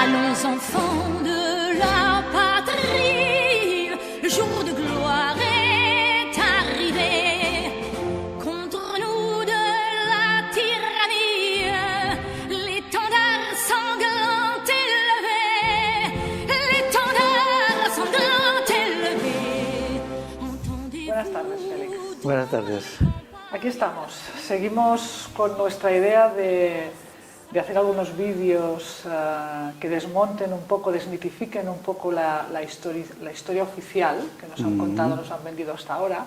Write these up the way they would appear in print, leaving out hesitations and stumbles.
Allons enfants de la patrie, le jour de gloire est arrivé. Contre nous de la tyrannie, l'étendard sanglant élevé, l'étendard sanglant élevé. Buenas tardes, Félix. Buenas tardes. Aquí estamos. Seguimos con nuestra idea de hacer algunos vídeos que desmonten un poco, desmitifiquen un poco la historia oficial que nos han contado, nos han vendido hasta ahora.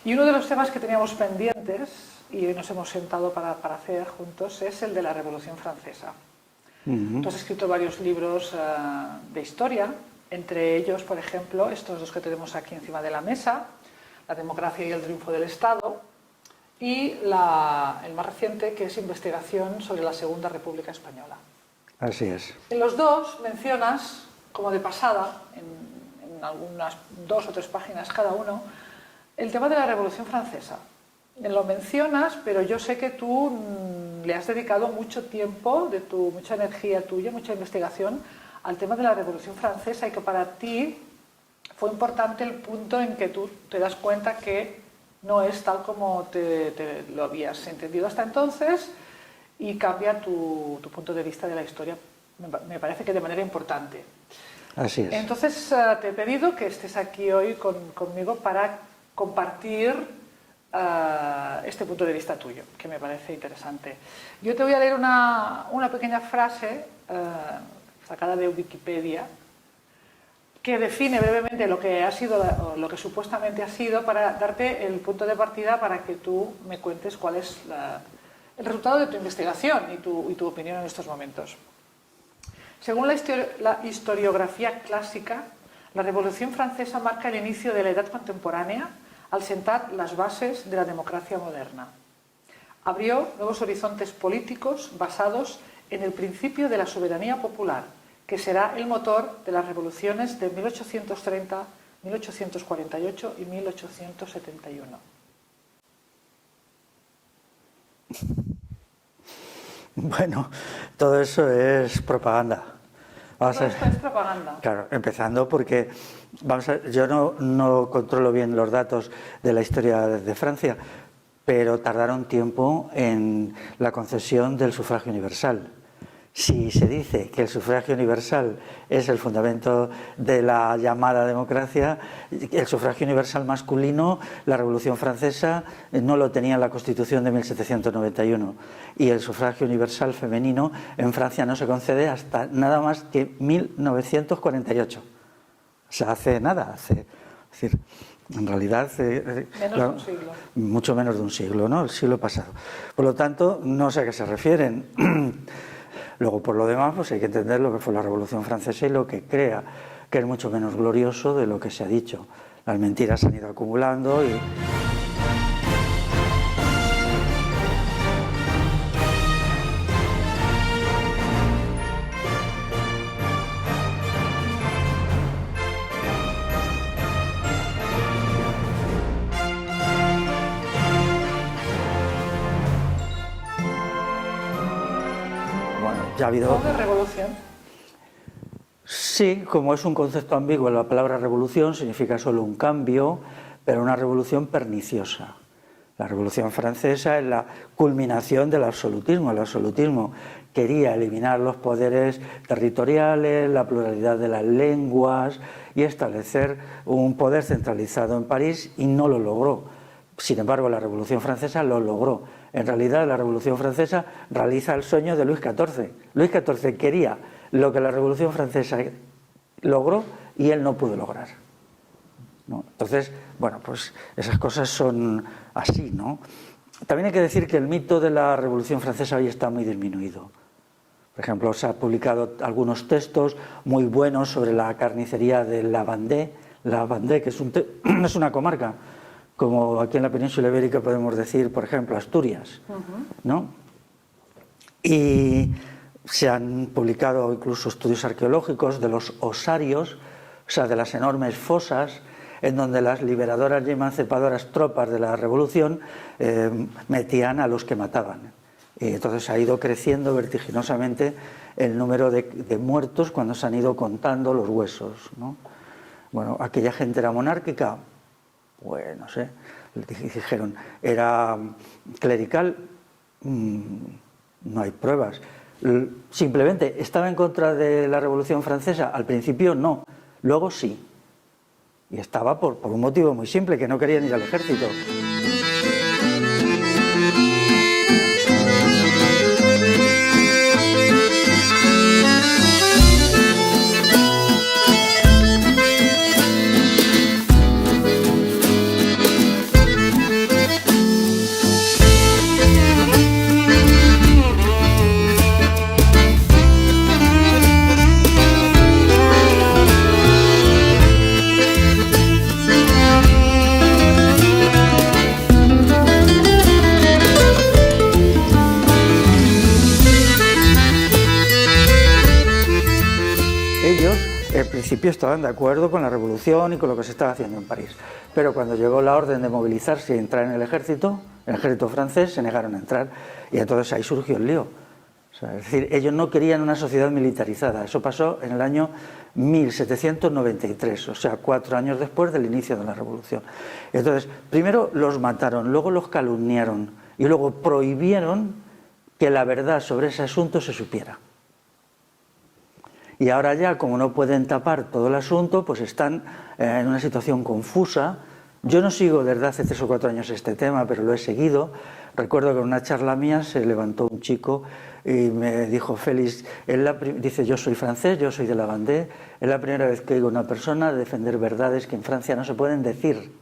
Y uno de los temas que teníamos pendientes, y hoy nos hemos sentado para hacer juntos, es el de la Revolución Francesa. Tú has escrito varios libros de historia, entre ellos, por ejemplo, estos dos que tenemos aquí encima de la mesa, La democracia y el triunfo del Estado, y el más reciente, que es Investigación sobre la Segunda República Española. Así es. En los dos mencionas, como de pasada, en algunas 2 o 3 páginas cada uno, el tema de la Revolución Francesa. Lo mencionas, pero yo sé que tú le has dedicado mucho tiempo, mucha energía tuya, mucha investigación al tema de la Revolución Francesa, y que para ti fue importante el punto en que tú te das cuenta que no es tal como te lo habías entendido hasta entonces, y cambia tu punto de vista de la historia, me parece que de manera importante. Así es. Entonces te he pedido que estés aquí hoy conmigo para compartir este punto de vista tuyo, que me parece interesante. Yo te voy a leer una pequeña frase sacada de Wikipedia, que define brevemente lo que ha sido, o lo que supuestamente ha sido, para darte el punto de partida para que tú me cuentes cuál es el resultado de tu investigación y tu opinión en estos momentos. Según la historiografía clásica, la Revolución Francesa marca el inicio de la edad contemporánea al sentar las bases de la democracia moderna. Abrió nuevos horizontes políticos basados en el principio de la soberanía popular, que será el motor de las revoluciones de 1830, 1848 y 1871. Bueno, todo eso es propaganda. Todo esto es propaganda. Claro, empezando porque yo no controlo bien los datos de la historia de Francia, pero tardaron tiempo en la concesión del sufragio universal. Si se dice que el sufragio universal es el fundamento de la llamada democracia, el sufragio universal masculino, la Revolución Francesa no lo tenía en la Constitución de 1791, y el sufragio universal femenino en Francia no se concede hasta nada más que 1948. O sea, hace nada, es decir, en realidad, menos de un siglo. Mucho menos de un siglo, ¿no? El siglo pasado. Por lo tanto, no sé a qué se refieren. Luego, por lo demás, pues hay que entender lo que fue la Revolución Francesa y lo que crea, que es mucho menos glorioso de lo que se ha dicho. Las mentiras se han ido acumulando y... Ya ha habido... ¿De revolución? Sí, como es un concepto ambiguo, la palabra revolución significa solo un cambio, pero una revolución perniciosa. La Revolución Francesa es la culminación del absolutismo. El absolutismo quería eliminar los poderes territoriales, la pluralidad de las lenguas y establecer un poder centralizado en París, y no lo logró. Sin embargo, la Revolución Francesa lo logró. En realidad, la Revolución Francesa realiza el sueño de Luis XIV. Luis XIV quería lo que la Revolución Francesa logró y él no pudo lograr, ¿no? Entonces, bueno, pues esas cosas son así, ¿no? También hay que decir que el mito de la Revolución Francesa hoy está muy disminuido. Por ejemplo, se han publicado algunos textos muy buenos sobre la carnicería de La Vendée, que es una comarca, como aquí en la península ibérica podemos decir, por ejemplo, Asturias, ¿no? Y se han publicado incluso estudios arqueológicos de los osarios, o sea, de las enormes fosas en donde las liberadoras y emancipadoras tropas de la revolución metían a los que mataban. Y entonces ha ido creciendo vertiginosamente el número de muertos cuando se han ido contando los huesos, ¿no? Bueno, aquella gente era monárquica, pues no sé, dijeron, era clerical, no hay pruebas. Simplemente estaba en contra de la Revolución Francesa, al principio no, luego sí. Y estaba por un motivo muy simple, que no querían ir al ejército. Al principio estaban de acuerdo con la revolución y con lo que se estaba haciendo en París, pero cuando llegó la orden de movilizarse y entrar en el ejército francés, se negaron a entrar y entonces ahí surgió el lío. O sea, es decir, ellos no querían una sociedad militarizada. Eso pasó en el año 1793, o sea, 4 años después del inicio de la revolución. Entonces, primero los mataron, luego los calumniaron y luego prohibieron que la verdad sobre ese asunto se supiera. Y ahora ya, como no pueden tapar todo el asunto, pues están en una situación confusa. Yo no sigo desde hace 3 o 4 años este tema, pero lo he seguido. Recuerdo que en una charla mía se levantó un chico y me dijo, Félix, dice, yo soy francés, yo soy de la Vendée, es la primera vez que oigo a una persona defender verdades que en Francia no se pueden decir.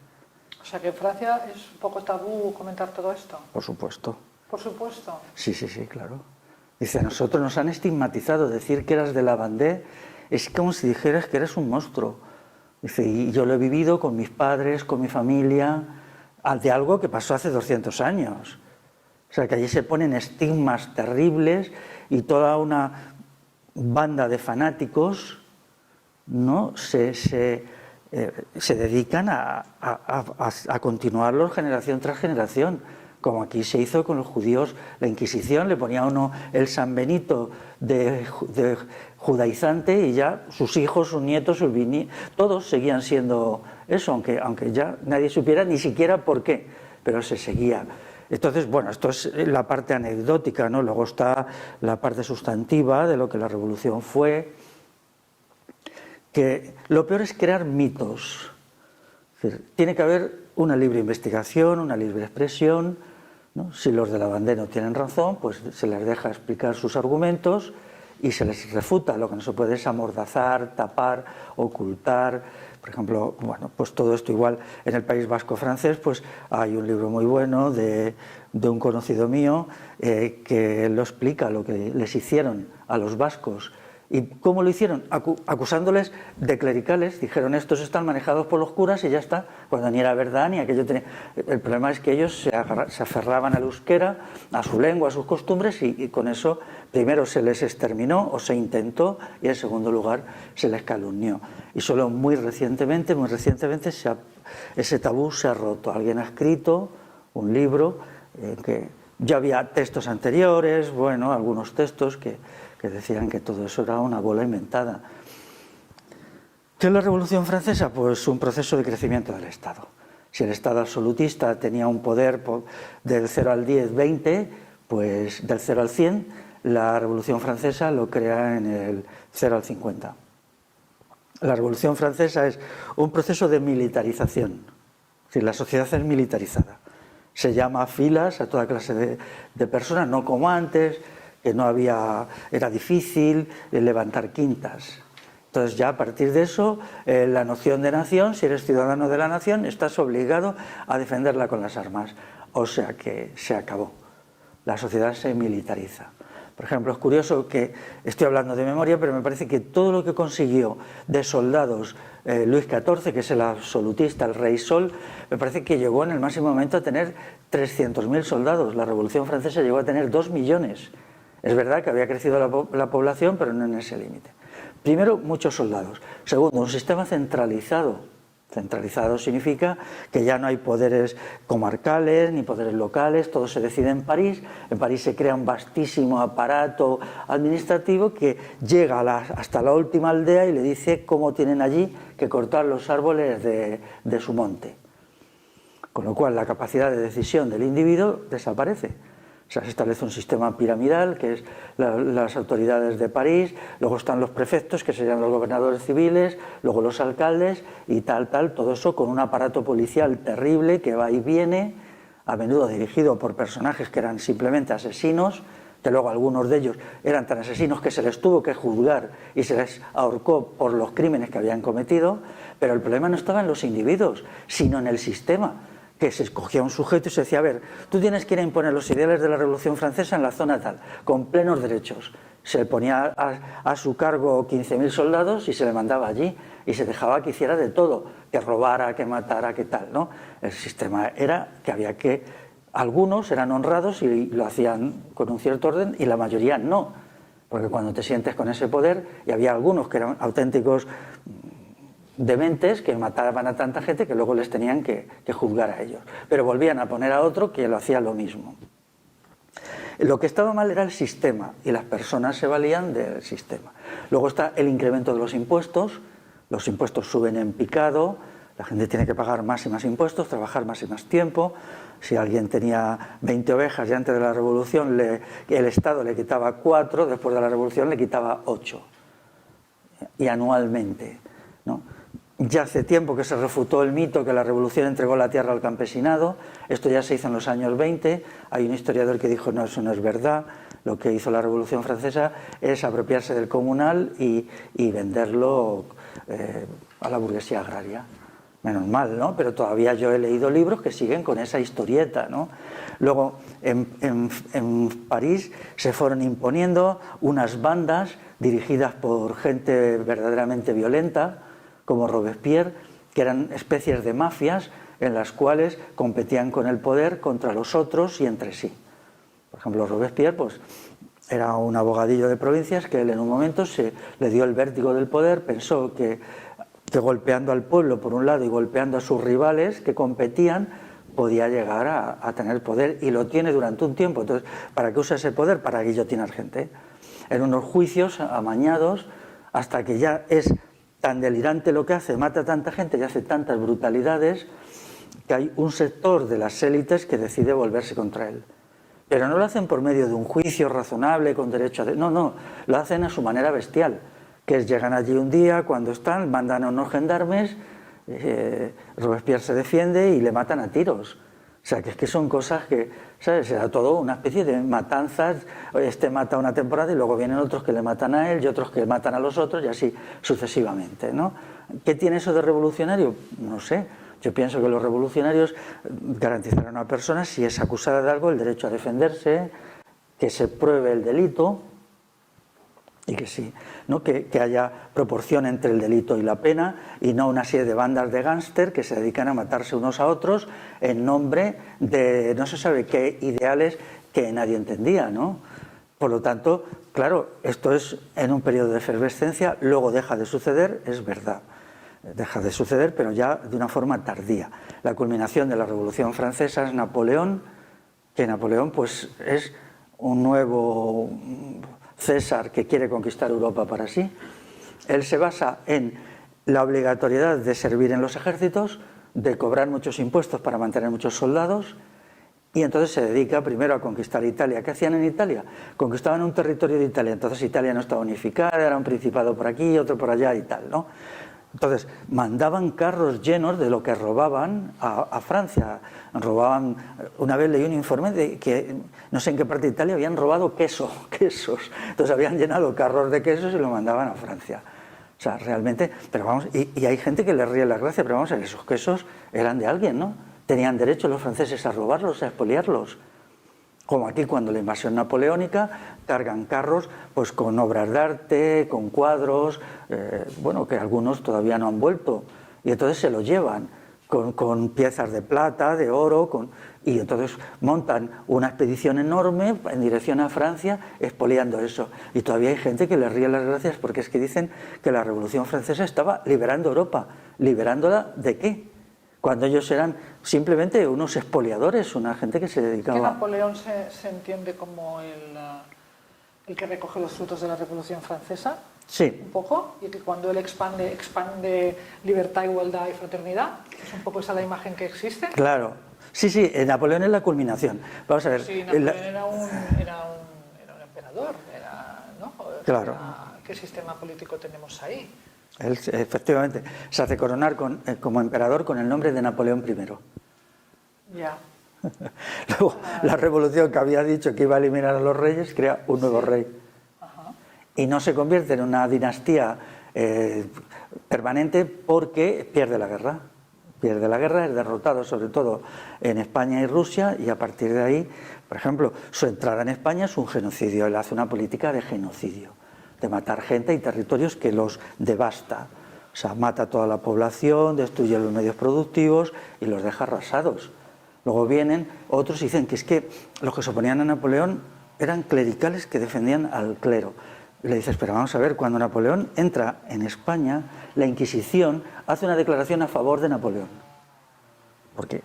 O sea, que en Francia es un poco tabú comentar todo esto. Por supuesto. Por supuesto. Sí, claro. Dice, a nosotros nos han estigmatizado, decir que eras de la Vendée es como si dijeras que eres un monstruo. Dice, y yo lo he vivido con mis padres, con mi familia, de algo que pasó hace 200 años. O sea, que allí se ponen estigmas terribles y toda una banda de fanáticos, ¿no?, se dedican a continuarlo generación tras generación. Como aquí se hizo con los judíos, la Inquisición, le ponía a uno el San Benito de judaizante y ya sus hijos, sus nietos, sus bisnietos, todos seguían siendo eso, aunque ya nadie supiera ni siquiera por qué, pero se seguía. Entonces, bueno, esto es la parte anecdótica, ¿no? Luego está la parte sustantiva de lo que la revolución fue, que lo peor es crear mitos. Es decir, tiene que haber una libre investigación, una libre expresión, ¿no? Si los de la Vendée no tienen razón, pues se les deja explicar sus argumentos y se les refuta. Lo que no se puede es amordazar, tapar, ocultar. Por ejemplo, bueno, pues todo esto igual en el País Vasco francés, pues hay un libro muy bueno de un conocido mío que lo explica, lo que les hicieron a los vascos. ¿Y cómo lo hicieron? Acusándoles de clericales. Dijeron, estos están manejados por los curas y ya está, cuando ni era verdad ni aquello tenía. El problema es que ellos se aferraban al euskera, a su lengua, a sus costumbres y con eso primero se les exterminó o se intentó y en segundo lugar se les calumnió. Y solo muy recientemente ese tabú se ha roto. Alguien ha escrito un libro que ya había textos anteriores, bueno, algunos textos que decían que todo eso era una bola inventada. ¿Qué es la Revolución Francesa? Pues un proceso de crecimiento del Estado. Si el Estado absolutista tenía un poder del 0 al 10, 20, pues del 0 al 100, la Revolución Francesa lo crea en el 0 al 50. La Revolución Francesa es un proceso de militarización. Es decir, la sociedad es militarizada. Se llama a filas a toda clase de personas, no como antes, que no había, era difícil levantar quintas. Entonces ya a partir de eso, la noción de nación, si eres ciudadano de la nación, estás obligado a defenderla con las armas. O sea que se acabó. La sociedad se militariza. Por ejemplo, es curioso que, estoy hablando de memoria, pero me parece que todo lo que consiguió de soldados Luis XIV, que es el absolutista, el rey Sol, me parece que llegó en el máximo momento a tener 300.000 soldados. La Revolución Francesa llegó a tener 2 millones. Es verdad que había crecido la población, pero no en ese límite. Primero, muchos soldados. Segundo, un sistema centralizado. Centralizado significa que ya no hay poderes comarcales ni poderes locales, todo se decide en París. En París se crea un vastísimo aparato administrativo que llega hasta la última aldea y le dice cómo tienen allí que cortar los árboles de su monte. Con lo cual la capacidad de decisión del individuo desaparece. O sea, se establece un sistema piramidal, que es las autoridades de París, luego están los prefectos, que serían los gobernadores civiles, luego los alcaldes y tal, todo eso con un aparato policial terrible que va y viene, a menudo dirigido por personajes que eran simplemente asesinos, que luego algunos de ellos eran tan asesinos que se les tuvo que juzgar y se les ahorcó por los crímenes que habían cometido, pero el problema no estaba en los individuos, sino en el sistema, que se escogía un sujeto y se decía, a ver, tú tienes que ir a imponer los ideales de la Revolución Francesa en la zona tal, con plenos derechos. Se le ponía a su cargo 15.000 soldados y se le mandaba allí y se dejaba que hiciera de todo, que robara, que matara, que tal, ¿no? El sistema era que había que... Algunos eran honrados y lo hacían con un cierto orden y la mayoría no, porque cuando te sientes con ese poder, y había algunos que eran auténticos dementes que mataban a tanta gente que luego les tenían que juzgar a ellos, pero volvían a poner a otro que lo hacía lo mismo. Lo que estaba mal era el sistema y las personas se valían del sistema. Luego está el incremento de los impuestos suben en picado, la gente tiene que pagar más y más impuestos, trabajar más y más tiempo. Si alguien tenía 20 ovejas y antes de la Revolución el Estado le quitaba 4, después de la Revolución le quitaba 8, y anualmente, ¿no? Ya hace tiempo que se refutó el mito que la Revolución entregó la tierra al campesinado. Esto ya se hizo en los años 20. Hay un historiador que dijo, no, eso no es verdad. Lo que hizo la Revolución Francesa es apropiarse del comunal y venderlo a la burguesía agraria. Menos mal, ¿no? Pero todavía yo he leído libros que siguen con esa historieta, ¿no? Luego, en París se fueron imponiendo unas bandas dirigidas por gente verdaderamente violenta, como Robespierre, que eran especies de mafias en las cuales competían con el poder contra los otros y entre sí. Por ejemplo, Robespierre pues, era un abogadillo de provincias que él en un momento se le dio el vértigo del poder, pensó que golpeando al pueblo por un lado y golpeando a sus rivales que competían podía llegar a tener poder, y lo tiene durante un tiempo. Entonces, ¿para qué usa ese poder? Para guillotinar gente. En unos juicios amañados, hasta que ya es tan delirante lo que hace, mata a tanta gente y hace tantas brutalidades que hay un sector de las élites que decide volverse contra él. Pero no lo hacen por medio de un juicio razonable con derecho a... No, lo hacen a su manera bestial, que es llegan allí un día, cuando están, mandan a unos gendarmes, Robespierre se defiende y le matan a tiros. O sea, que es que son cosas que, ¿sabes? Era todo una especie de matanzas. Este mata una temporada y luego vienen otros que le matan a él y otros que matan a los otros y así sucesivamente, ¿no? ¿Qué tiene eso de revolucionario? No sé. Yo pienso que los revolucionarios garantizarán a una persona, si es acusada de algo, el derecho a defenderse, que se pruebe el delito y que sí, ¿no? Que haya proporción entre el delito y la pena, y no una serie de bandas de gángster que se dedican a matarse unos a otros en nombre de no se sabe qué ideales que nadie entendía, ¿no? Por lo tanto, claro, esto es en un periodo de efervescencia, luego deja de suceder, es verdad, deja de suceder, pero ya de una forma tardía. La culminación de la Revolución Francesa es Napoleón, que Napoleón pues es un nuevo César que quiere conquistar Europa para sí. Él se basa en la obligatoriedad de servir en los ejércitos, de cobrar muchos impuestos para mantener muchos soldados, y entonces se dedica primero a conquistar Italia. ¿Qué hacían en Italia? Conquistaban un territorio de Italia, entonces Italia no estaba unificada, era un principado por aquí, otro por allá y tal, ¿no? Entonces mandaban carros llenos de lo que robaban a Francia. Robaban, una vez leí un informe de que no sé en qué parte de Italia habían robado quesos. Entonces habían llenado carros de quesos y lo mandaban a Francia. O sea, realmente, pero vamos, y hay gente que le ríe la gracia, pero vamos a ver, esos quesos eran de alguien, ¿no? Tenían derecho los franceses a robarlos, a expoliarlos. Como aquí cuando la invasión napoleónica cargan carros pues con obras de arte, con cuadros, bueno, que algunos todavía no han vuelto, y entonces se los llevan. con piezas de plata, de oro, y entonces montan una expedición enorme en dirección a Francia, expoliando eso. Y todavía hay gente que les ríe las gracias porque es que dicen que la Revolución Francesa estaba liberando Europa. ¿Liberándola de qué? Cuando ellos eran simplemente unos expoliadores, una gente que se dedicaba... ¿Que Napoleón se entiende como el que recoge los frutos de la Revolución Francesa? Sí. Un poco, y que cuando él expande libertad, igualdad y fraternidad, es un poco esa la imagen que existe. Claro, sí, Napoleón es la culminación. Vamos a ver. Sí, Napoleón era un emperador, ¿no? Claro. ¿Qué sistema político tenemos ahí? Él, efectivamente, se hace coronar como emperador con el nombre de Napoleón I. Ya. Luego, la revolución que había dicho que iba a eliminar a los reyes, crea un nuevo rey. Y no se convierte en una dinastía permanente porque pierde la guerra. Pierde la guerra, es derrotado sobre todo en España y Rusia, y a partir de ahí, por ejemplo, su entrada en España es un genocidio. Él hace una política de genocidio, de matar gente y territorios que los devasta. O sea, mata a toda la población, destruye los medios productivos y los deja arrasados. Luego vienen otros y dicen que es que los que se oponían a Napoleón eran clericales que defendían al clero. Le dices, pero vamos a ver, cuando Napoleón entra en España, la Inquisición hace una declaración a favor de Napoleón. Porque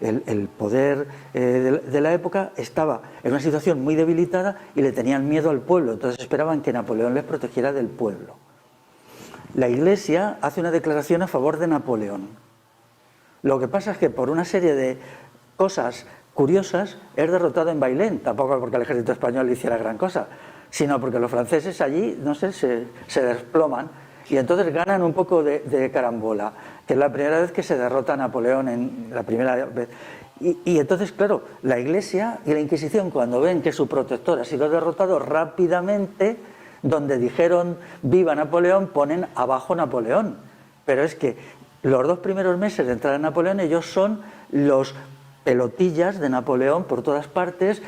el poder de la época estaba en una situación muy debilitada y le tenían miedo al pueblo, entonces esperaban que Napoleón les protegiera del pueblo. La Iglesia hace una declaración a favor de Napoleón. Lo que pasa es que por una serie de cosas curiosas es derrotado en Bailén, tampoco porque el ejército español hiciera gran cosa, sino porque los franceses allí, no sé, se desploman y entonces ganan un poco de carambola, que es la primera vez que se derrota a Napoleón, en la primera vez. Y entonces, claro, la Iglesia y la Inquisición, cuando ven que su protector ha sido derrotado, rápidamente, donde dijeron viva Napoleón, ponen abajo Napoleón. Pero es que los 2 primeros meses de entrada en Napoleón, ellos son los pelotillas de Napoleón por todas partes,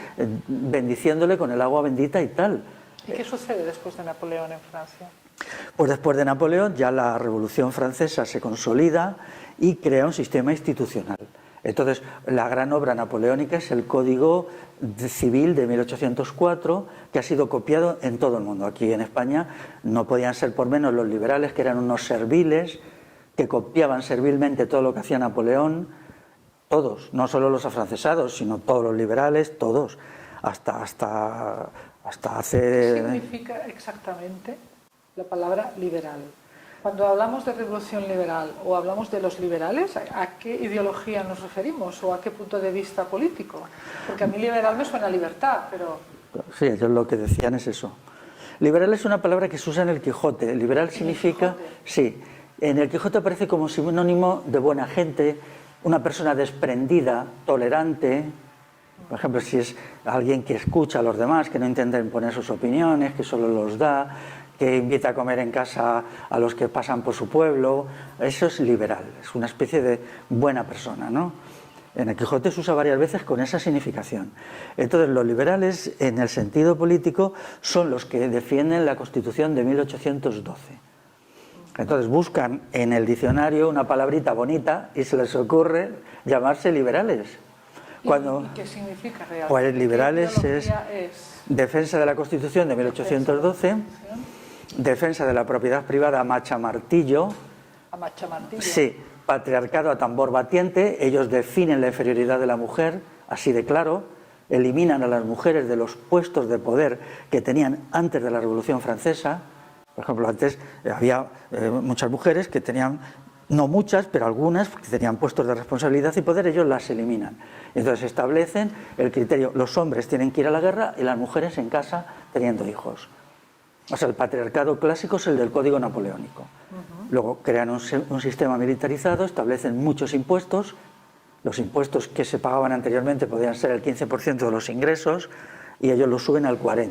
bendiciéndole con el agua bendita y tal. ¿Y qué sucede después de Napoleón en Francia? Pues después de Napoleón ya la Revolución Francesa se consolida y crea un sistema institucional. Entonces, la gran obra napoleónica es el Código Civil de 1804, que ha sido copiado en todo el mundo. Aquí en España no podían ser por menos los liberales, que eran unos serviles, que copiaban servilmente todo lo que hacía Napoleón. Todos, no solo los afrancesados, sino todos los liberales, todos, hasta hace... ¿Qué significa exactamente la palabra liberal? Cuando hablamos de revolución liberal o hablamos de los liberales, ¿a qué ideología nos referimos o a qué punto de vista político? Porque a mí liberal me suena a libertad, pero... Sí, ellos lo que decían es eso. Liberal es una palabra que se usa en el Quijote. Liberal significa... Sí, en el Quijote aparece como sinónimo de buena gente, una persona desprendida, tolerante. Por ejemplo, si es alguien que escucha a los demás, que no intenta imponer sus opiniones, que solo los da, que invita a comer en casa a los que pasan por su pueblo, eso es liberal, es una especie de buena persona, ¿no? En el Quijote se usa varias veces con esa significación. Entonces, los liberales, en el sentido político, son los que defienden la Constitución de 1812. Entonces buscan en el diccionario una palabrita bonita y se les ocurre llamarse liberales. ¿Y qué significa realmente? Pues liberales es defensa de la Constitución de 1812, defensa de la propiedad privada a machamartillo. ¿A machamartillo? Sí, patriarcado a tambor batiente. Ellos definen la inferioridad de la mujer, así de claro, eliminan a las mujeres de los puestos de poder que tenían antes de la Revolución Francesa. Por ejemplo, antes había muchas mujeres que tenían, no muchas, pero algunas que tenían puestos de responsabilidad y poder, ellos las eliminan. Entonces establecen el criterio, los hombres tienen que ir a la guerra y las mujeres en casa teniendo hijos. O sea, el patriarcado clásico es el del Código Napoleónico. Luego crean un sistema militarizado, establecen muchos impuestos. Los impuestos que se pagaban anteriormente podían ser el 15% de los ingresos y ellos lo suben al 40%.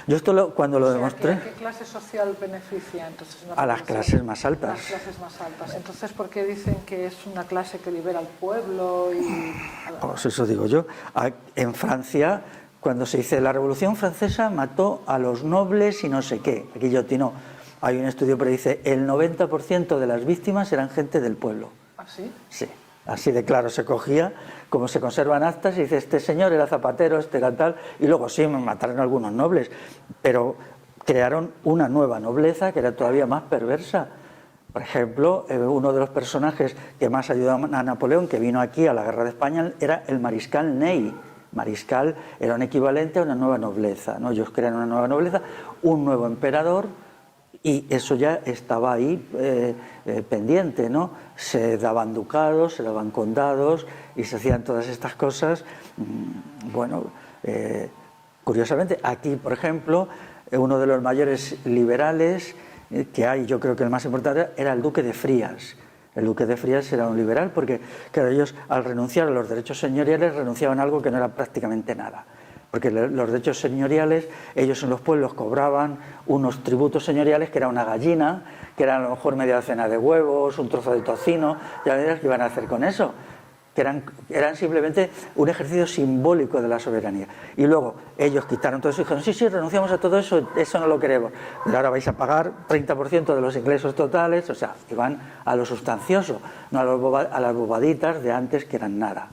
Yo esto cuando lo demostré... ¿A qué clase social beneficia entonces? A las clases más altas. Las clases más altas. Entonces, ¿por qué dicen que es una clase que libera al pueblo? Pues eso digo yo. En Francia, cuando se dice la Revolución Francesa mató a los nobles y no sé qué, guillotinó. Hay un estudio que dice el 90% de las víctimas eran gente del pueblo. ¿Ah, sí? Sí, así de claro se cogía, como se conservan actas, y dice, este señor era zapatero, este era tal, y luego sí, mataron a algunos nobles, pero crearon una nueva nobleza que era todavía más perversa. Por ejemplo, uno de los personajes que más ayudó a Napoleón, que vino aquí a la Guerra de España, era el mariscal Ney. Mariscal era un equivalente a una nueva nobleza, ¿no? Ellos crean una nueva nobleza, un nuevo emperador, y eso ya estaba ahí pendiente, ¿no? Se daban ducados, se daban condados y se hacían todas estas cosas. Bueno, curiosamente, aquí, por ejemplo, uno de los mayores liberales que hay, yo creo que el más importante, era el duque de Frías. El duque de Frías era un liberal porque, claro, ellos al renunciar a los derechos señoriales renunciaban a algo que no era prácticamente nada. Porque los derechos señoriales, ellos en los pueblos cobraban unos tributos señoriales que era una gallina, que era a lo mejor media docena de huevos, un trozo de tocino, ya verás qué iban a hacer con eso. Que eran simplemente un ejercicio simbólico de la soberanía. Y luego ellos quitaron todo eso y dijeron, sí, renunciamos a todo eso, eso no lo queremos. Pero ahora vais a pagar 30% de los ingresos totales, o sea, iban a lo sustancioso, no a las bobaditas de antes que eran nada,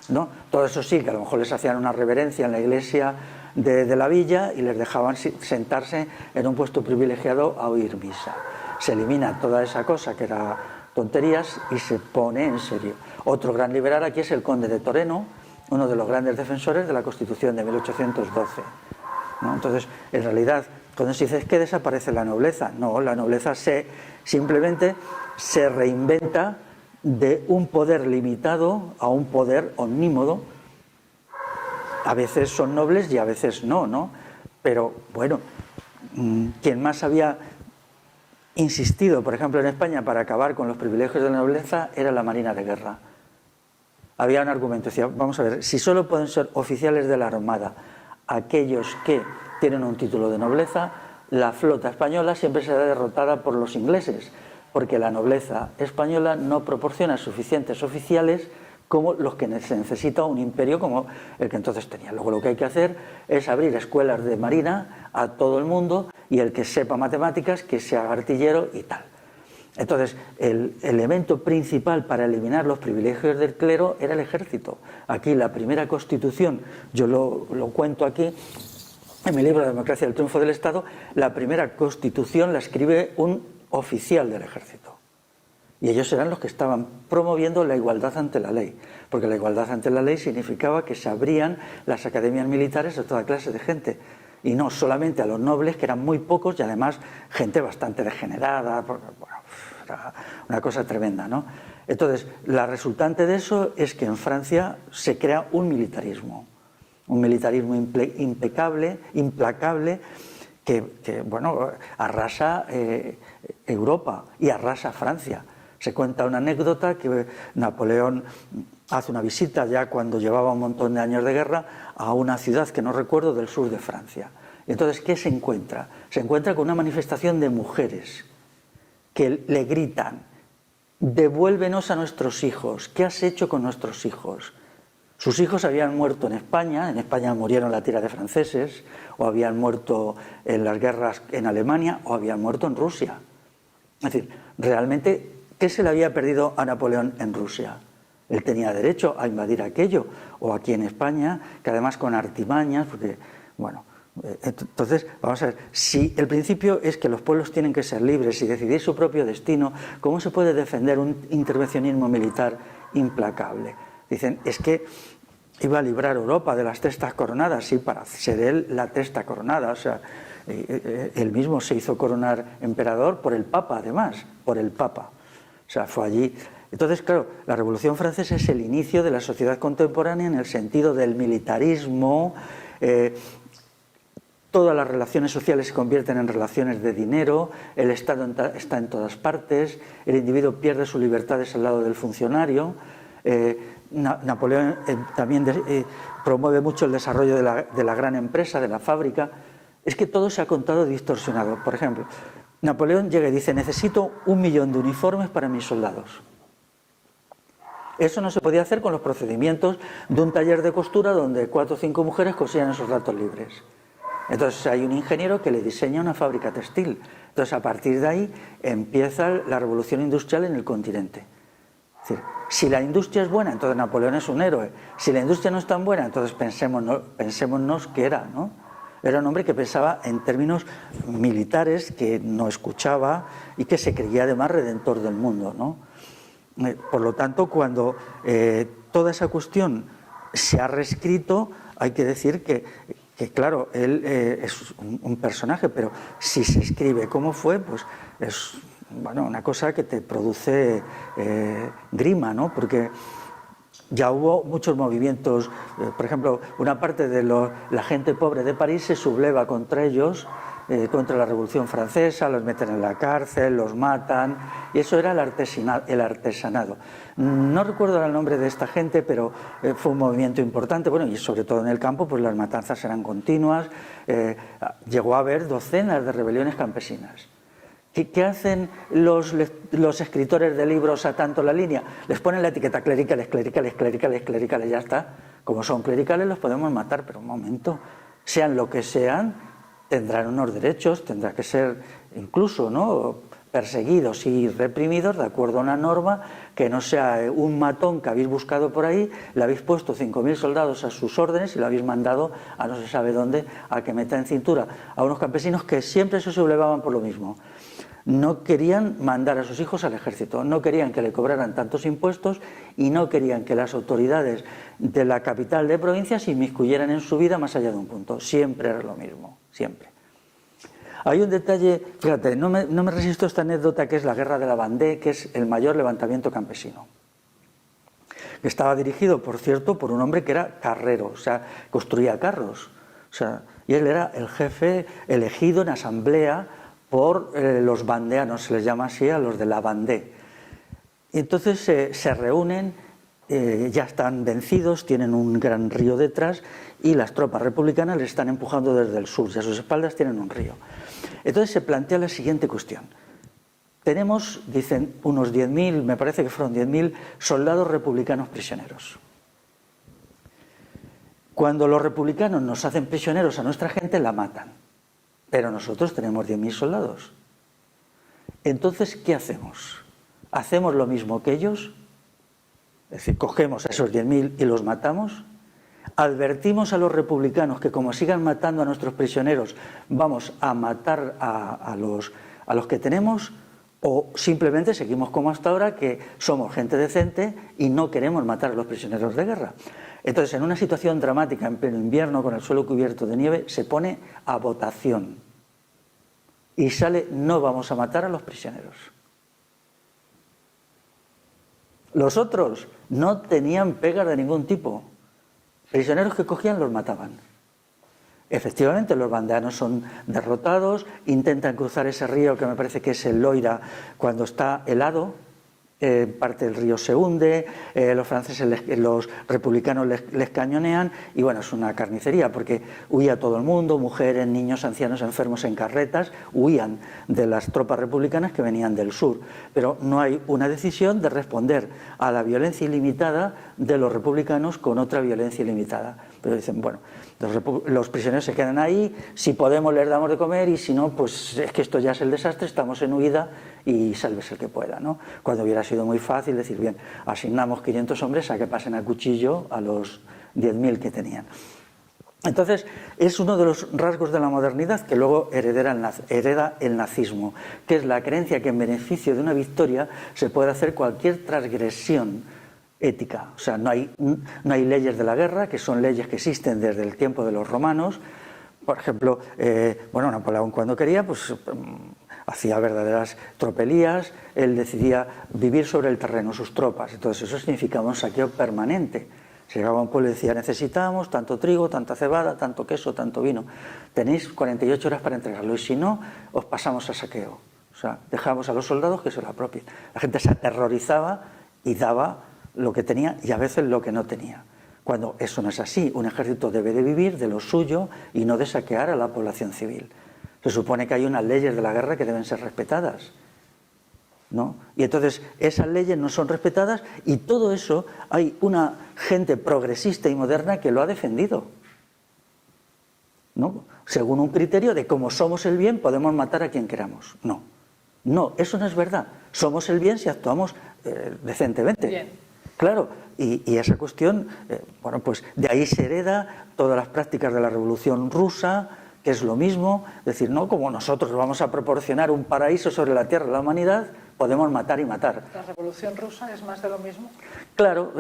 ¿no? Todo eso sí, que a lo mejor les hacían una reverencia en la iglesia de la villa y les dejaban sentarse en un puesto privilegiado a oír misa. Se elimina toda esa cosa que era tonterías y se pone en serio. Otro gran liberal aquí es el conde de Toreno, uno de los grandes defensores de la Constitución de 1812, ¿no? Entonces, en realidad, cuando se dice que desaparece la nobleza, no, la nobleza simplemente se reinventa de un poder limitado a un poder omnímodo. A veces son nobles y a veces no, ¿no? Pero, bueno, quien más había insistido, por ejemplo, en España para acabar con los privilegios de la nobleza era la Marina de Guerra. Había un argumento, decía, vamos a ver, si solo pueden ser oficiales de la Armada aquellos que tienen un título de nobleza, la flota española siempre será derrotada por los ingleses, porque la nobleza española no proporciona suficientes oficiales como los que se necesita un imperio como el que entonces tenía. Luego lo que hay que hacer es abrir escuelas de marina a todo el mundo y el que sepa matemáticas, que sea artillero y tal. Entonces, el elemento principal para eliminar los privilegios del clero era el ejército. Aquí la primera constitución, yo lo cuento aquí, en mi libro La democracia y el triunfo del Estado, la primera constitución la escribe un oficial del ejército. Y ellos eran los que estaban promoviendo la igualdad ante la ley, porque la igualdad ante la ley significaba que se abrían las academias militares a toda clase de gente, y no solamente a los nobles, que eran muy pocos, y además gente bastante degenerada, bueno, era una cosa tremenda, ¿no? Entonces, la resultante de eso es que en Francia se crea un militarismo impecable, implacable, que bueno, arrasa Europa y arrasa Francia. Se cuenta una anécdota que Napoleón hace una visita ya cuando llevaba un montón de años de guerra a una ciudad que no recuerdo del sur de Francia. Y entonces, ¿qué se encuentra? Se encuentra con una manifestación de mujeres que le gritan, devuélvenos a nuestros hijos, ¿qué has hecho con nuestros hijos? Sus hijos habían muerto en España murieron la tira de franceses, o habían muerto en las guerras en Alemania, o habían muerto en Rusia. Es decir, realmente, ¿qué se le había perdido a Napoleón en Rusia? Él tenía derecho a invadir aquello, o aquí en España, que además con artimañas, porque, bueno, entonces, vamos a ver, si el principio es que los pueblos tienen que ser libres y decidir su propio destino, ¿cómo se puede defender un intervencionismo militar implacable? Dicen, es que iba a librar Europa de las testas coronadas, sí, para ser él la testa coronada, o sea, él mismo se hizo coronar emperador por el Papa, además, por el Papa, o sea, fue allí. Entonces, claro, la Revolución Francesa es el inicio de la sociedad contemporánea en el sentido del militarismo. Todas las relaciones sociales se convierten en relaciones de dinero, el Estado está en todas partes, el individuo pierde sus libertades al lado del funcionario. Napoleón también promueve mucho el desarrollo de la gran empresa, de la fábrica. Es que todo se ha contado distorsionado. Por ejemplo, Napoleón llega y dice, necesito 1 millón de uniformes para mis soldados. Eso no se podía hacer con los procedimientos de un taller de costura donde 4 o 5 mujeres cosían en sus ratos libres. Entonces hay un ingeniero que le diseña una fábrica textil. Entonces a partir de ahí empieza la revolución industrial en el continente. Es decir, si la industria es buena, entonces Napoleón es un héroe. Si la industria no es tan buena, entonces pensémonos que era, ¿no? Era un hombre que pensaba en términos militares, que no escuchaba y que se creía además redentor del mundo, ¿no? Por lo tanto, cuando toda esa cuestión se ha reescrito, hay que decir que claro, él es un personaje, pero si se escribe como fue, pues es una cosa que te produce grima, ¿no? Porque ya hubo muchos movimientos, por ejemplo, una parte de la gente pobre de París se subleva contra ellos, contra la Revolución Francesa, los meten en la cárcel, los matan, y eso era el artesanado. No recuerdo el nombre de esta gente, pero fue un movimiento importante, bueno, y sobre todo en el campo, pues las matanzas eran continuas, llegó a haber docenas de rebeliones campesinas. ¿Qué hacen los escritores de libros a tanto la línea? Les ponen la etiqueta clericales, ya está. Como son clericales los podemos matar, pero un momento, sean lo que sean, tendrán unos derechos, tendrán que ser incluso, ¿no?, perseguidos y reprimidos de acuerdo a una norma, que no sea un matón que habéis buscado por ahí, le habéis puesto 5.000 soldados a sus órdenes y lo habéis mandado a no se sabe dónde a que meta en cintura a unos campesinos que siempre se sublevaban por lo mismo. No querían mandar a sus hijos al ejército, no querían que le cobraran tantos impuestos y no querían que las autoridades de la capital de provincia se inmiscuyeran en su vida más allá de un punto. Siempre era lo mismo, siempre. Hay un detalle, fíjate, no me resisto a esta anécdota, que es la guerra de la Vendée, que es el mayor levantamiento campesino. Que estaba dirigido, por cierto, por un hombre que era carrero, o sea, construía carros. O sea, y él era el jefe elegido en asamblea por los vandeanos, se les llama así a los de la Vendée. Y entonces se reúnen, ya están vencidos, tienen un gran río detrás y las tropas republicanas les están empujando desde el sur y a sus espaldas tienen un río. Entonces se plantea la siguiente cuestión. Tenemos, dicen, unos 10.000, me parece que fueron 10.000 soldados republicanos prisioneros. Cuando los republicanos nos hacen prisioneros a nuestra gente, la matan. Pero nosotros tenemos 10.000 soldados. Entonces, ¿qué hacemos? ¿Hacemos lo mismo que ellos? Es decir, cogemos a esos 10.000 y los matamos. Advertimos a los republicanos que como sigan matando a nuestros prisioneros, vamos a matar a los que tenemos, o simplemente seguimos como hasta ahora, que somos gente decente y no queremos matar a los prisioneros de guerra. Entonces, en una situación dramática, en pleno invierno, con el suelo cubierto de nieve, se pone a votación y sale: no vamos a matar a los prisioneros. Los otros no tenían pegas de ningún tipo. Prisioneros que cogían los mataban. Efectivamente, los vandeanos son derrotados, intentan cruzar ese río que me parece que es el Loira cuando está helado, parte del río se hunde, los franceses, los republicanos les cañonean y bueno, es una carnicería porque huía todo el mundo, mujeres, niños, ancianos, enfermos en carretas, huían de las tropas republicanas que venían del sur, pero no hay una decisión de responder a la violencia ilimitada de los republicanos con otra violencia ilimitada. Pero dicen, bueno, los prisioneros se quedan ahí, si podemos les damos de comer y si no, pues es que esto ya es el desastre, estamos en huida y sálvese el que pueda, ¿no? Cuando hubiera sido muy fácil decir, bien, asignamos 500 hombres a que pasen a cuchillo a los 10.000 que tenían. Entonces, es uno de los rasgos de la modernidad que luego hereda el nazismo, que es la creencia que en beneficio de una victoria se puede hacer cualquier transgresión ética. O sea, no hay leyes de la guerra, que son leyes que existen desde el tiempo de los romanos. Por ejemplo, Napoleón cuando quería, pues hacía verdaderas tropelías, él decidía vivir sobre el terreno, sus tropas, entonces eso significaba un saqueo permanente. Se llegaba a un pueblo y decía, necesitamos tanto trigo, tanta cebada, tanto queso, tanto vino, tenéis 48 horas para entregarlo y si no, os pasamos a saqueo. O sea, dejamos a los soldados que se lo apropien. La gente se aterrorizaba y daba lo que tenía y a veces lo que no tenía. Cuando eso no es así, un ejército debe de vivir de lo suyo y no de saquear a la población civil. Se supone que hay unas leyes de la guerra que deben ser respetadas, ¿no? Y entonces esas leyes no son respetadas y todo eso hay una gente progresista y moderna que lo ha defendido. ¿no? Según un criterio de cómo somos el bien podemos matar a quien queramos. No, no, eso no es verdad. Somos el bien si actuamos decentemente. Bien. Claro, y esa cuestión, bueno, pues de ahí se hereda todas las prácticas de la Revolución Rusa, que es lo mismo, es decir, no como nosotros vamos a proporcionar un paraíso sobre la tierra a la humanidad, podemos matar y matar. ¿La Revolución Rusa es más de lo mismo? Claro,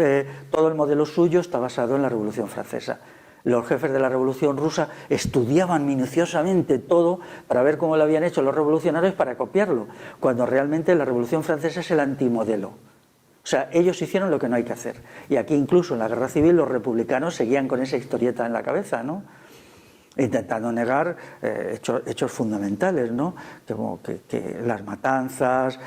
todo el modelo suyo está basado en la Revolución Francesa. Los jefes de la Revolución Rusa estudiaban minuciosamente todo para ver cómo lo habían hecho los revolucionarios para copiarlo, cuando realmente la Revolución Francesa es el antimodelo. O sea, ellos hicieron lo que no hay que hacer. Y aquí incluso en la Guerra Civil los republicanos seguían con esa historieta en la cabeza, ¿no? Intentando negar hechos fundamentales, ¿no? Como que las matanzas,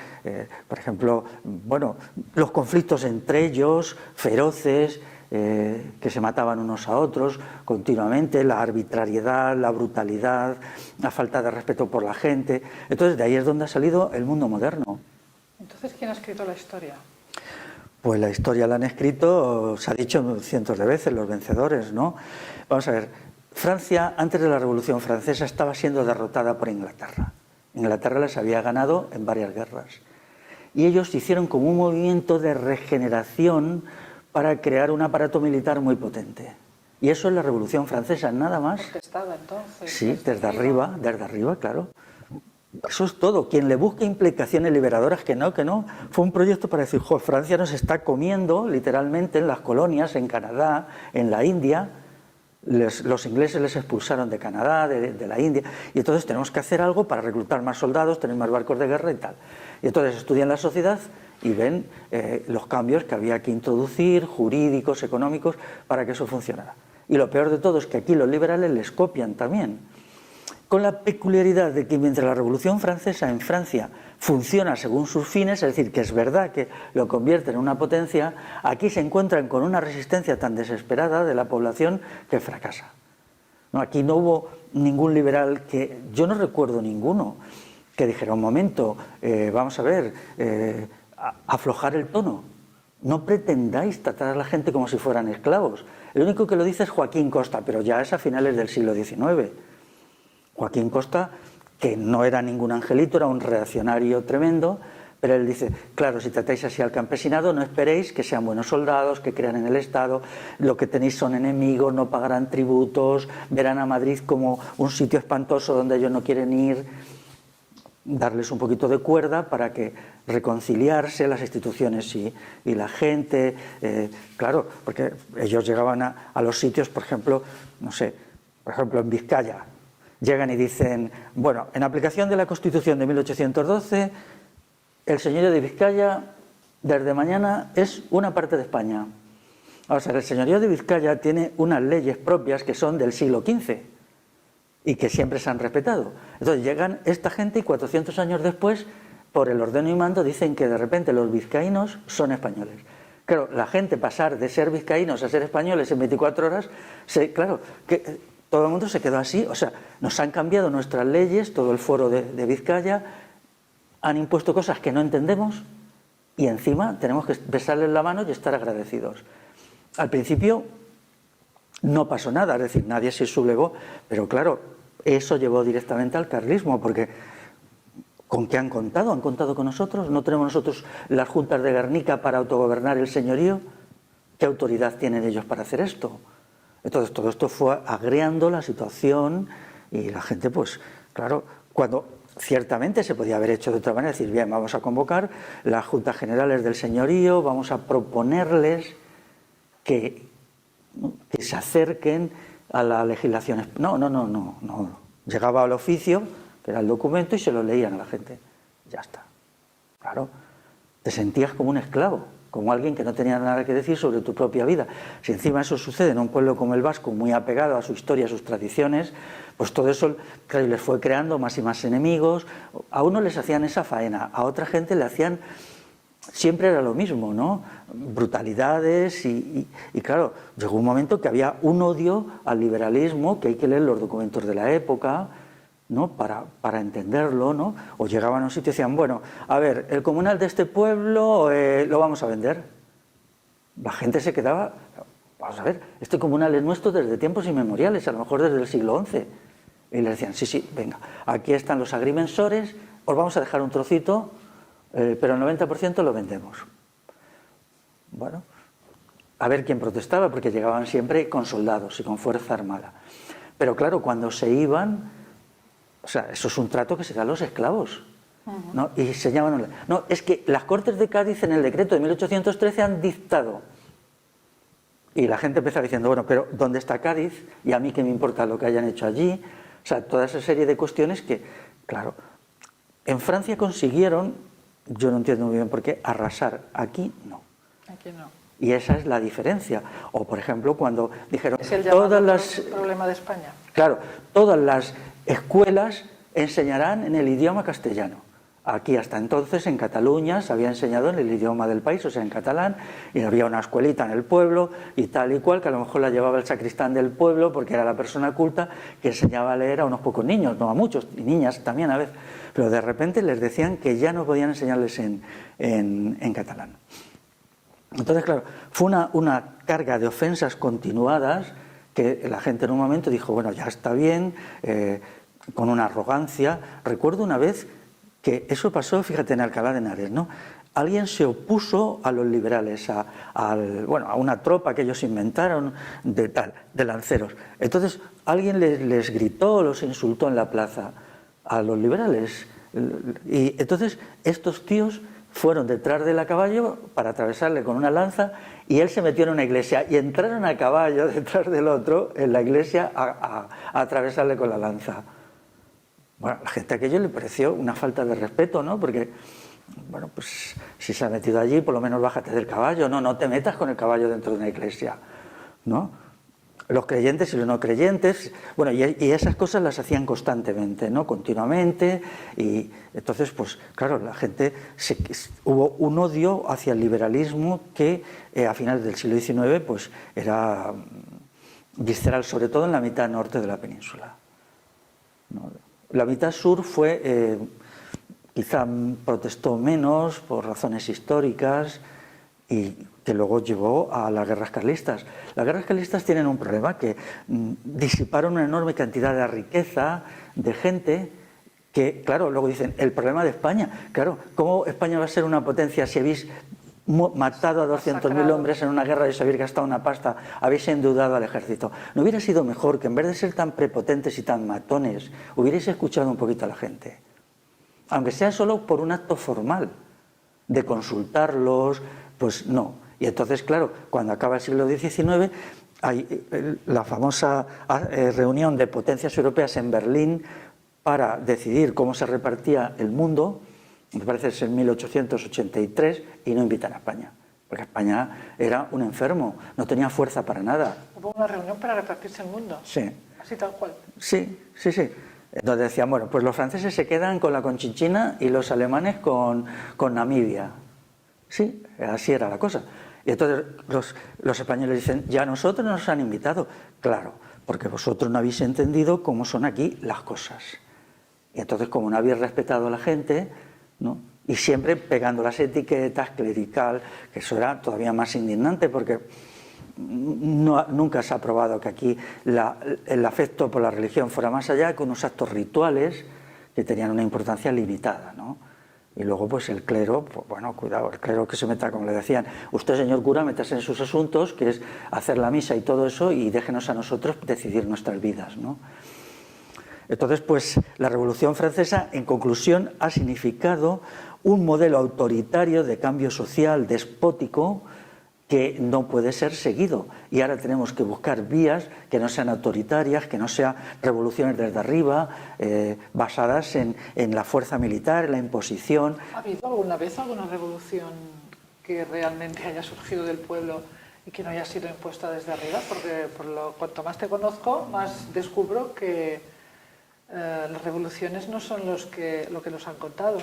por ejemplo, bueno, los conflictos entre ellos, feroces, que se mataban unos a otros continuamente, la arbitrariedad, la brutalidad, la falta de respeto por la gente. Entonces, de ahí es donde ha salido el mundo moderno. Entonces, ¿quién ha escrito la historia? Pues la historia la han escrito, se ha dicho cientos de veces, los vencedores, ¿no? Vamos a ver. Francia, antes de la Revolución Francesa, estaba siendo derrotada por Inglaterra. Inglaterra les había ganado en varias guerras. Y ellos hicieron como un movimiento de regeneración para crear un aparato militar muy potente. Y eso es la Revolución Francesa, nada más. Protestaba entonces. Sí, desde arriba, claro. Eso es todo. Quien le busque implicaciones liberadoras, que no, fue un proyecto para decir, jo, Francia nos está comiendo, literalmente, en las colonias, en Canadá, en la India. Los ingleses les expulsaron de Canadá, de la India, y entonces tenemos que hacer algo para reclutar más soldados, tener más barcos de guerra y tal. Y entonces estudian la sociedad y ven los cambios que había que introducir, jurídicos, económicos, para que eso funcionara. Y lo peor de todo es que aquí los liberales les copian también, con la peculiaridad de que mientras la Revolución Francesa en Francia funciona según sus fines, es decir, que es verdad que lo convierte en una potencia, aquí se encuentran con una resistencia tan desesperada de la población que fracasa. No, aquí no hubo ningún liberal que, yo no recuerdo ninguno, que dijera, un momento, vamos a ver, aflojar el tono. No pretendáis tratar a la gente como si fueran esclavos. El único que lo dice es Joaquín Costa, pero ya es a finales del siglo XIX. Joaquín Costa, que no era ningún angelito, era un reaccionario tremendo, pero él dice, claro, si tratáis así al campesinado, no esperéis que sean buenos soldados, que crean en el Estado, lo que tenéis son enemigos, no pagarán tributos, verán a Madrid como un sitio espantoso donde ellos no quieren ir. Darles un poquito de cuerda para que reconciliarse las instituciones y la gente, claro, porque ellos llegaban a los sitios, por ejemplo, no sé, por ejemplo en Vizcaya, llegan y dicen, bueno, en aplicación de la Constitución de 1812, el señorío de Vizcaya desde mañana es una parte de España. O sea, el señorío de Vizcaya tiene unas leyes propias que son del siglo XV y que siempre se han respetado. Entonces llegan esta gente y 400 años después, por el ordeno y mando, dicen que de repente los vizcaínos son españoles. Claro, la gente pasar de ser vizcaínos a ser españoles en 24 horas, claro, que todo el mundo se quedó así. O sea, nos han cambiado nuestras leyes, todo el fuero de Vizcaya, han impuesto cosas que no entendemos y encima tenemos que besarles la mano y estar agradecidos. Al principio no pasó nada, es decir, nadie se sublevó, pero claro, eso llevó directamente al carlismo, porque ¿con qué han contado? ¿Han contado con nosotros? ¿No tenemos nosotros las juntas de Guernica para autogobernar el señorío? ¿Qué autoridad tienen ellos para hacer esto? Entonces todo esto fue agriando la situación y la gente, pues claro, cuando ciertamente se podía haber hecho de otra manera, decir, bien, vamos a convocar las juntas generales del señorío, vamos a proponerles que se acerquen a la legislación. No. Llegaba al oficio, que era el documento, y se lo leían a la gente. Ya está. Claro, te sentías como un esclavo, como alguien que no tenía nada que decir sobre tu propia vida. Si encima eso sucede en un pueblo como el vasco, muy apegado a su historia, a sus tradiciones, pues todo eso, claro, les fue creando más y más enemigos. A uno les hacían esa faena, a otra gente le hacían, siempre era lo mismo, ¿no? Brutalidades y claro, llegó un momento que había un odio al liberalismo, que hay que leer los documentos de la época, ¿no? Para entenderlo, ¿no? O llegaban a un sitio y decían, bueno, a ver, el comunal de este pueblo lo vamos a vender. La gente se quedaba, vamos a ver, este comunal es nuestro desde tiempos inmemoriales, a lo mejor desde el siglo XI. Y le decían, sí, sí, venga, aquí están los agrimensores, os vamos a dejar un trocito, pero el 90% lo vendemos. Bueno, a ver quién protestaba, porque llegaban siempre con soldados y con fuerza armada. Pero claro, cuando se iban, o sea, eso es un trato que se da a los esclavos, ¿no? Y señalaban, no, es que las Cortes de Cádiz en el decreto de 1813 han dictado. Y la gente empezaba diciendo, bueno, pero ¿dónde está Cádiz? Y a mí qué me importa lo que hayan hecho allí. O sea, toda esa serie de cuestiones que, claro, en Francia consiguieron, yo no entiendo muy bien por qué, arrasar. Aquí no. Aquí no. Y esa es la diferencia. O, por ejemplo, cuando dijeron... Es el llamado problema de España. Claro, todas las escuelas enseñarán en el idioma castellano. Aquí hasta entonces en Cataluña se había enseñado en el idioma del país, o sea, en catalán, y había una escuelita en el pueblo y tal y cual, que a lo mejor la llevaba el sacristán del pueblo porque era la persona culta que enseñaba a leer a unos pocos niños, no a muchos, y niñas también a veces. Pero de repente les decían que ya no podían enseñarles en catalán. Entonces, claro, fue una carga de ofensas continuadas que la gente en un momento dijo, bueno, ya está bien, con una arrogancia. Recuerdo una vez que eso pasó, fíjate, en Alcalá de Henares, ¿no? Alguien se opuso a los liberales, a una tropa que ellos inventaron de lanceros. Entonces, alguien les gritó, los insultó en la plaza a los liberales. Y entonces, estos tíos fueron detrás del caballo para atravesarle con una lanza y él se metió en una iglesia y entraron a caballo detrás del otro en la iglesia a atravesarle con la lanza. Bueno, a la gente aquello le pareció una falta de respeto, ¿no? Porque, bueno, pues si se ha metido allí, por lo menos bájate del caballo, no te metas con el caballo dentro de una iglesia, ¿no? Los creyentes y los no creyentes, bueno, y esas cosas las hacían constantemente, ¿no? Continuamente, y entonces, pues claro, la gente, hubo un odio hacia el liberalismo que a finales del siglo XIX, pues era visceral, sobre todo en la mitad norte de la península, ¿no? La mitad sur fue, quizá protestó menos por razones históricas y que luego llevó a las guerras carlistas. Las guerras carlistas tienen un problema, que disiparon una enorme cantidad de riqueza, de gente, que, claro, luego dicen, el problema de España. Claro, ¿cómo España va a ser una potencia si habéis matado a 200.000 hombres en una guerra y os habéis gastado una pasta, habéis endeudado al ejército? ¿No hubiera sido mejor que en vez de ser tan prepotentes y tan matones, hubierais escuchado un poquito a la gente? Aunque sea solo por un acto formal, de consultarlos, pues no. Y entonces, claro, cuando acaba el siglo XIX, hay la famosa reunión de potencias europeas en Berlín para decidir cómo se repartía el mundo, me parece que es en 1883, y no invitan a España, porque España era un enfermo, no tenía fuerza para nada. Hubo una reunión para repartirse el mundo. Sí. Así tal cual. Sí. Entonces decían, bueno, pues los franceses se quedan con la Conchinchina y los alemanes con Namibia. Sí, así era la cosa. Y entonces los españoles dicen, ya nosotros nos han invitado. Claro, porque vosotros no habéis entendido cómo son aquí las cosas. Y entonces, como no habéis respetado a la gente, ¿no? Y siempre pegando las etiquetas, clerical, que eso era todavía más indignante, porque nunca se ha probado que aquí el afecto por la religión fuera más allá que unos actos rituales que tenían una importancia limitada, ¿no? Y luego, pues el clero, pues, bueno, cuidado, el clero que se meta, como le decían, usted, señor cura, métase en sus asuntos, que es hacer la misa y todo eso, y déjenos a nosotros decidir nuestras vidas, ¿no? Entonces, pues la Revolución Francesa, en conclusión, ha significado un modelo autoritario de cambio social despótico que no puede ser seguido. Y ahora tenemos que buscar vías que no sean autoritarias, que no sean revoluciones desde arriba, basadas en la fuerza militar, en la imposición. ¿Ha habido alguna vez alguna revolución que realmente haya surgido del pueblo y que no haya sido impuesta desde arriba? Porque cuanto más te conozco, más descubro que las revoluciones no son lo que nos han contado.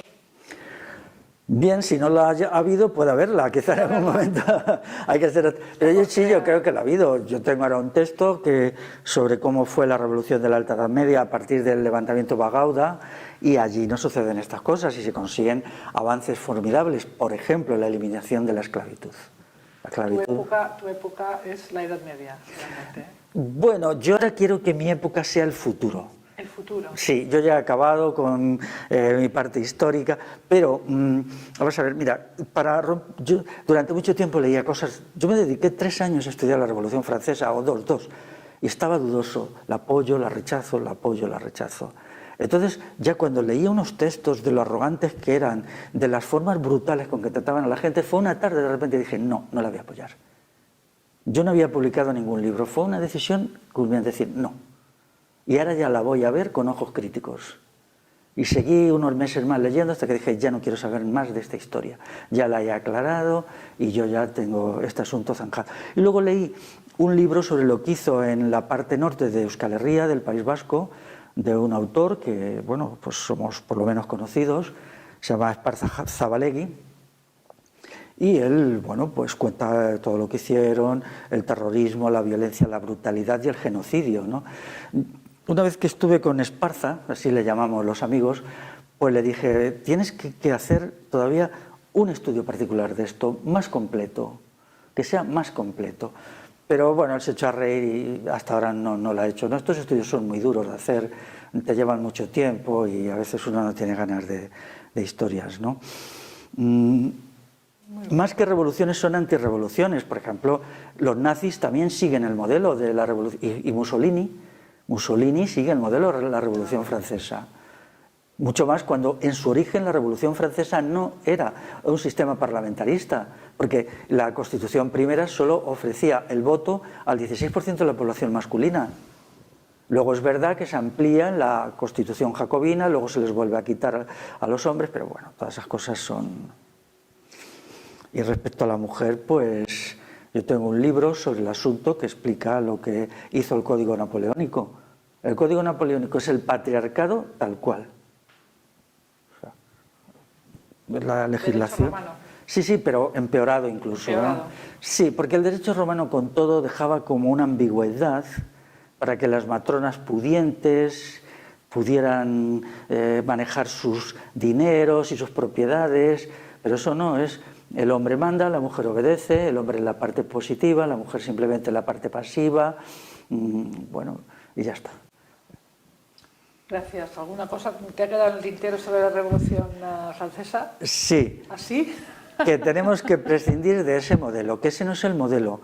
Bien, si no la ha habido, puede haberla, quizá en algún momento hay que hacer... Pero yo creo que la ha habido. Yo tengo ahora un texto sobre cómo fue la revolución de la Alta Edad Media a partir del levantamiento Bagauda, y allí no suceden estas cosas y se consiguen avances formidables, por ejemplo, la eliminación de la esclavitud. Tu época es la Edad Media, realmente. Bueno, yo ahora quiero que mi época sea el futuro. futuro. Sí, yo ya he acabado con mi parte histórica, pero vamos a ver, mira, yo durante mucho tiempo leía cosas, yo me dediqué 3 años a estudiar la Revolución Francesa, o dos, y estaba dudoso, la apoyo, la rechazo, la apoyo, la rechazo. Entonces, ya cuando leía unos textos de lo arrogantes que eran, de las formas brutales con que trataban a la gente, fue una tarde de repente dije, no, no la voy a apoyar. Yo no había publicado ningún libro, fue una decisión culminante, decir, no. Y ahora ya la voy a ver con ojos críticos. Y seguí unos meses más leyendo hasta que dije, ya no quiero saber más de esta historia. Ya la he aclarado y yo ya tengo este asunto zanjado. Y luego leí un libro sobre lo que hizo en la parte norte de Euskal Herria, del País Vasco, de un autor que, bueno, pues somos por lo menos conocidos, se llama Esparza Zabalegui, y él, bueno, pues cuenta todo lo que hicieron, el terrorismo, la violencia, la brutalidad y el genocidio, ¿no? Una vez que estuve con Esparza, así le llamamos los amigos, pues le dije, tienes que hacer todavía un estudio particular de esto, más completo, que sea más completo. Pero bueno, él se echó a reír y hasta ahora no lo ha hecho. ¿No? Estos estudios son muy duros de hacer, te llevan mucho tiempo y a veces uno no tiene ganas de historias, ¿no? Más que revoluciones son antirrevoluciones. Por ejemplo, los nazis también siguen el modelo de la revolución. Y Mussolini sigue el modelo de la Revolución Francesa. Mucho más cuando en su origen la Revolución Francesa no era un sistema parlamentarista, porque la Constitución primera solo ofrecía el voto al 16% de la población masculina. Luego es verdad que se amplía en la Constitución jacobina, luego se les vuelve a quitar a los hombres, pero bueno, todas esas cosas son... Y respecto a la mujer, pues yo tengo un libro sobre el asunto que explica lo que hizo el Código Napoleónico. El Código Napoleónico es el patriarcado tal cual. La legislación. Sí, sí, pero empeorado incluso. ¿No? Sí, porque el derecho romano con todo dejaba como una ambigüedad para que las matronas pudientes pudieran manejar sus dineros y sus propiedades, pero eso no es. El hombre manda, la mujer obedece, el hombre en la parte positiva, la mujer simplemente en la parte pasiva, bueno, y ya está. Gracias. ¿Alguna cosa te ha quedado en el tintero sobre la Revolución Francesa? Sí. ¿Así? Que tenemos que prescindir de ese modelo, que ese no es el modelo.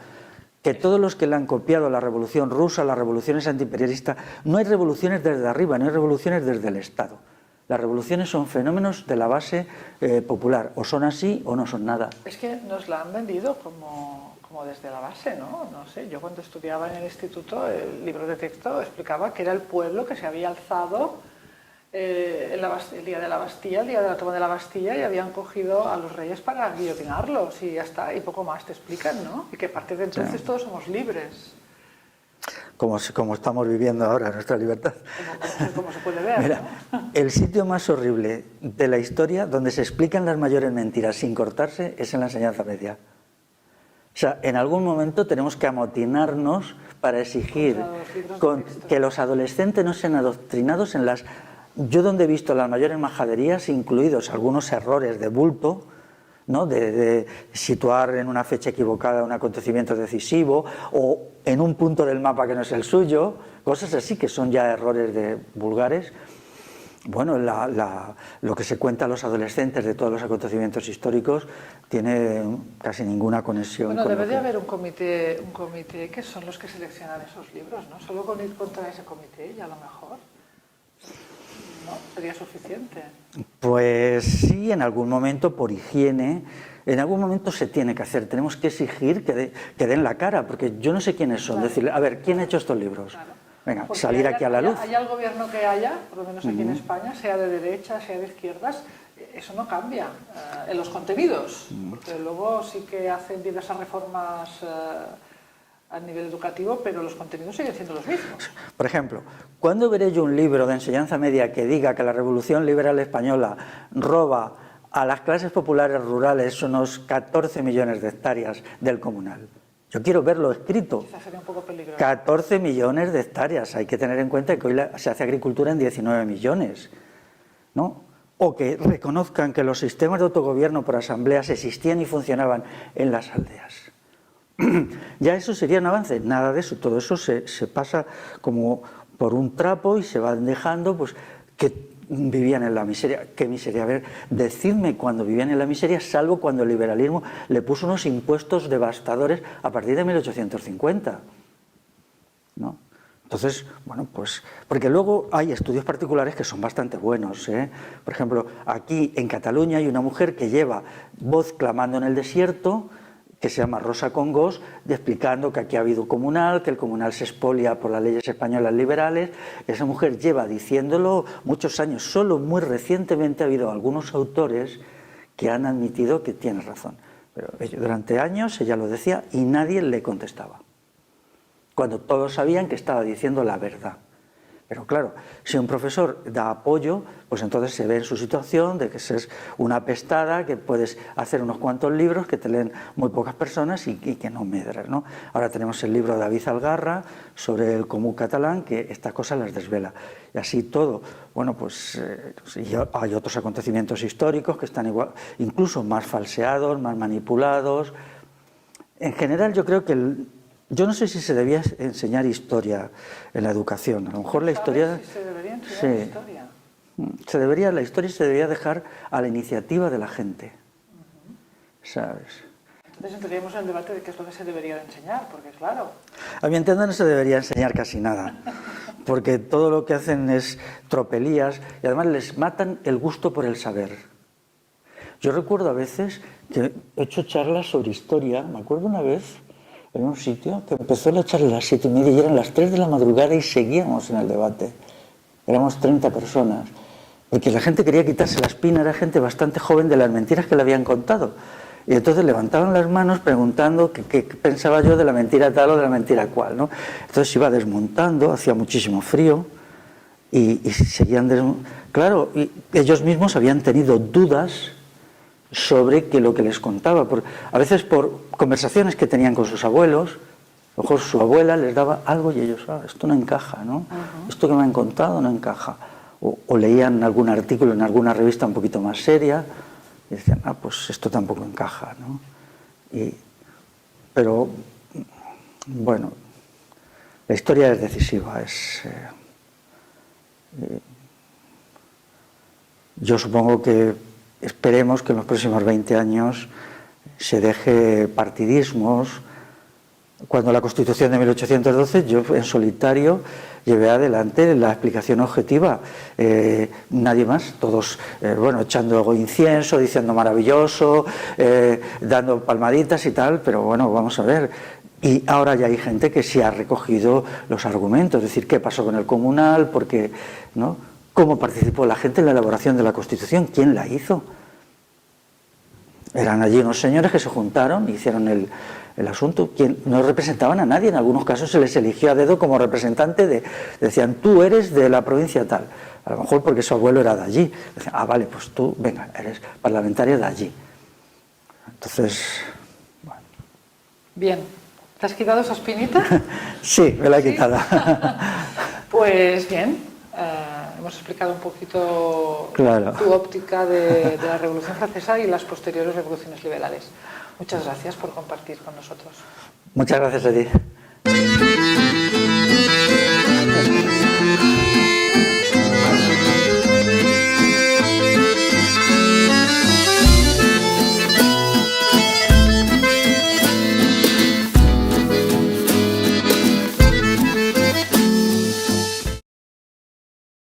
Que todos los que le han copiado la Revolución Rusa, las revoluciones antiimperialistas, no hay revoluciones desde arriba, no hay revoluciones desde el Estado. Las revoluciones son fenómenos de la base popular, o son así o no son nada. Es que nos la han vendido como desde la base, ¿no? No sé, yo cuando estudiaba en el instituto, el libro de texto explicaba que era el pueblo que se había alzado el día de la Bastilla, el día de la toma de la Bastilla, y habían cogido a los reyes para guillotinarlos, y ya está, y poco más te explican, ¿no? Y que a partir de entonces sí, todos somos libres. Como estamos viviendo ahora nuestra libertad. Como se puede ver. Mira, ¿no? El sitio más horrible de la historia donde se explican las mayores mentiras sin cortarse es en la enseñanza media. O sea, en algún momento tenemos que amotinarnos para exigir que los adolescentes no sean adoctrinados en las... Yo donde he visto las mayores majaderías, incluidos algunos errores de bulto, ¿no? de situar en una fecha equivocada un acontecimiento decisivo o en un punto del mapa que no es el suyo, cosas así que son ya errores vulgares. Bueno, lo que se cuenta a los adolescentes de todos los acontecimientos históricos tiene casi ninguna conexión. Bueno, con debe de haber un comité que son los que seleccionan esos libros, ¿no? Solo con ir contra ese comité ya a lo mejor, ¿no? Sería suficiente. Pues sí, en algún momento por higiene, en algún momento se tiene que hacer. Tenemos que exigir que den la cara, porque yo no sé quiénes son. Claro. Decirle, a ver, ¿quién ha hecho estos libros? Claro. Venga, porque salir aquí a la luz. Haya el gobierno que haya, por lo menos aquí en España, sea de derecha, sea de izquierdas, eso no cambia en los contenidos, porque luego sí que hacen diversas reformas a nivel educativo, pero los contenidos siguen siendo los mismos. Por ejemplo, ¿cuándo veré yo un libro de enseñanza media que diga que la Revolución Liberal Española roba a las clases populares rurales unos 14 millones de hectáreas del comunal? Yo quiero verlo escrito. Quizás sería un poco peligroso. 14 millones de hectáreas. Hay que tener en cuenta que hoy se hace agricultura en 19 millones, ¿no? O que reconozcan que los sistemas de autogobierno por asambleas existían y funcionaban en las aldeas. Ya eso sería un avance. Nada de eso. Todo eso se pasa como por un trapo y se van dejando, pues, que vivían en la miseria. ¿Qué miseria? A ver, decidme cuando vivían en la miseria, salvo cuando el liberalismo le puso unos impuestos devastadores a partir de 1850, ¿no? Entonces, bueno, pues, porque luego hay estudios particulares que son bastante buenos, ¿eh? Por ejemplo, aquí en Cataluña hay una mujer que lleva Voz clamando en el desierto, que se llama Rosa Congós, explicando que aquí ha habido comunal, que el comunal se expolia por las leyes españolas liberales. Esa mujer lleva diciéndolo muchos años, solo muy recientemente ha habido algunos autores que han admitido que tiene razón. Pero durante años ella lo decía y nadie le contestaba, cuando todos sabían que estaba diciendo la verdad. Pero claro, si un profesor da apoyo, pues entonces se ve en su situación de que es una apestada, que puedes hacer unos cuantos libros que te leen muy pocas personas y que no medras, ¿no? Ahora tenemos el libro de David Algarra sobre el comú catalán, que estas cosas las desvela. Y así todo. Bueno, pues hay otros acontecimientos históricos que están igual, incluso más falseados, más manipulados. En general yo creo que yo no sé si se debía enseñar historia en la educación. A lo mejor la historia... Si se debería enseñar historia. La historia se debería dejar a la iniciativa de la gente. ¿Sabes? Entonces entraríamos en el debate de qué es lo que se debería de enseñar, porque claro... A mi entender no se debería enseñar casi nada, porque todo lo que hacen es tropelías y además les matan el gusto por el saber. Yo recuerdo a veces que he hecho charlas sobre historia. Me acuerdo una vez en un sitio que empezó la charla a las 7:30 y eran las 3 de la madrugada y seguíamos en el debate. Éramos 30 personas, porque la gente quería quitarse la espina, era gente bastante joven de las mentiras que le habían contado. Y entonces levantaban las manos preguntando qué pensaba yo de la mentira tal o de la mentira cual, ¿no? Entonces iba desmontando, hacía muchísimo frío y seguían desmontando. Claro, y ellos mismos habían tenido dudas sobre lo que les contaba, a veces por conversaciones que tenían con sus abuelos. A lo mejor su abuela les daba algo y ellos, esto no encaja, ¿no? Esto que me han contado no encaja. O leían algún artículo en alguna revista un poquito más seria y decían, pues esto tampoco encaja, ¿no? Pero, bueno, la historia es decisiva. Yo supongo que esperemos que en los próximos 20 años se deje partidismos. Cuando la Constitución de 1812, yo en solitario llevé adelante la explicación objetiva. Nadie más, todos echando incienso, diciendo maravilloso, dando palmaditas y tal, pero bueno, vamos a ver. Y ahora ya hay gente que sí ha recogido los argumentos, es decir, qué pasó con el comunal, porque, ¿no? ¿Cómo participó la gente en la elaboración de la Constitución? ¿Quién la hizo? Eran allí unos señores que se juntaron y hicieron el asunto, que no representaban a nadie. En algunos casos se les eligió a dedo como representante decían, tú eres de la provincia tal, a lo mejor porque su abuelo era de allí. Decían, vale, pues tú, venga, eres parlamentaria de allí. Entonces, bueno. Bien, ¿te has quitado esa espinita? Sí, me la he quitado. Pues bien. Hemos explicado un poquito tu óptica de la Revolución Francesa y las posteriores revoluciones liberales. Muchas gracias por compartir con nosotros. Muchas gracias a ti.